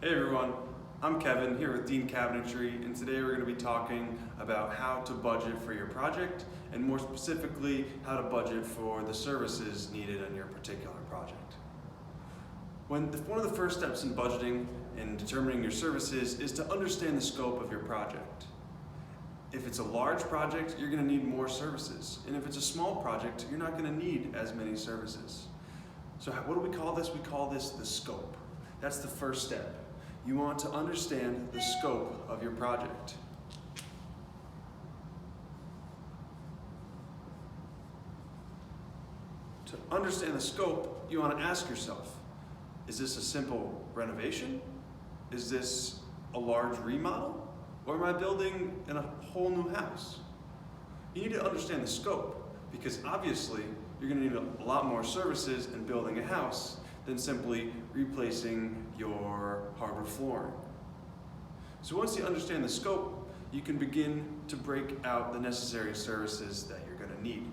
Hey everyone, I'm Kevin here with Dean Cabinetry, and today we're going to be talking about how to budget for your project, and more specifically, how to budget for the services needed on your particular project. One of the first steps in budgeting and determining your services is to understand the scope of your project. If it's a large project, you're going to need more services, and if it's a small project, you're not going to need as many services. So what do we call this? We call this the scope. That's the first step. You want to understand the scope of your project. To understand the scope, you want to ask yourself, is this a simple renovation? Is this a large remodel? Or am I building in a whole new house? You need to understand the scope, because obviously you're going to need a lot more services in building a house than simply replacing your hardwood flooring. So once you understand the scope, you can begin to break out the necessary services that you're going to need.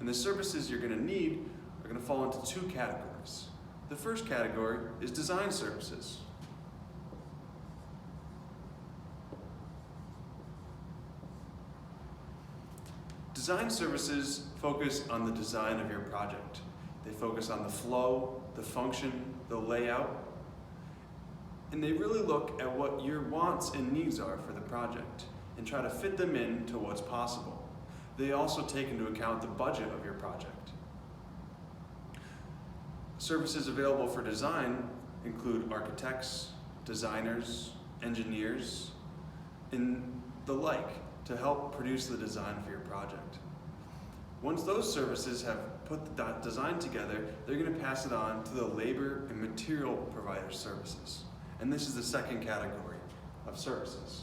And the services you're going to need are going to fall into two categories. The first category is design services. Design services focus on the design of your project. They focus on the flow, the function, the layout, and they really look at what your wants and needs are for the project and try to fit them into what's possible. They also take into account the budget of your project. Services available for design include architects, designers, engineers, and the like to help produce the design for your project. Once those services have put the design together, they're going to pass it on to the labor and material provider services. And this is the second category of services.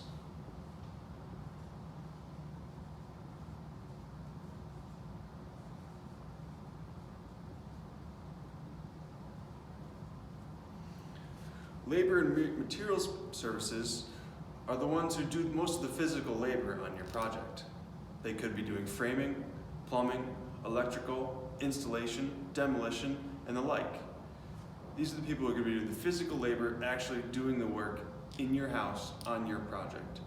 Labor and materials services are the ones who do most of the physical labor on your project. They could be doing framing, plumbing, electrical, installation, demolition, and the like. These are the people who are going to be doing the physical labor, actually doing the work in your house on your project.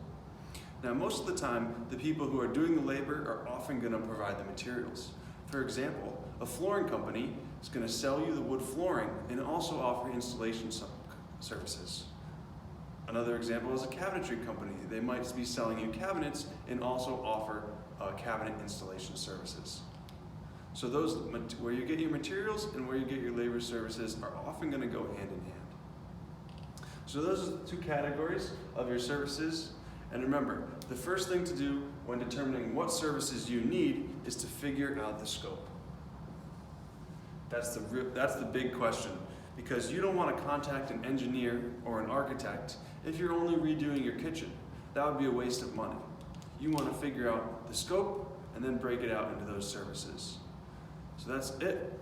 Now, most of the time, the people who are doing the labor are often going to provide the materials. For example, a flooring company is going to sell you the wood flooring and also offer installation services. Another example is a cabinetry company. They might be selling you cabinets and also offer cabinet installation services. So those, where you get your materials and where you get your labor services are often going to go hand in hand. So those are the two categories of your services. And remember, the first thing to do when determining what services you need is to figure out the scope. That's the big question, because you don't want to contact an engineer or an architect if you're only redoing your kitchen. That would be a waste of money. You want to figure out the scope and then break it out into those services. So that's it.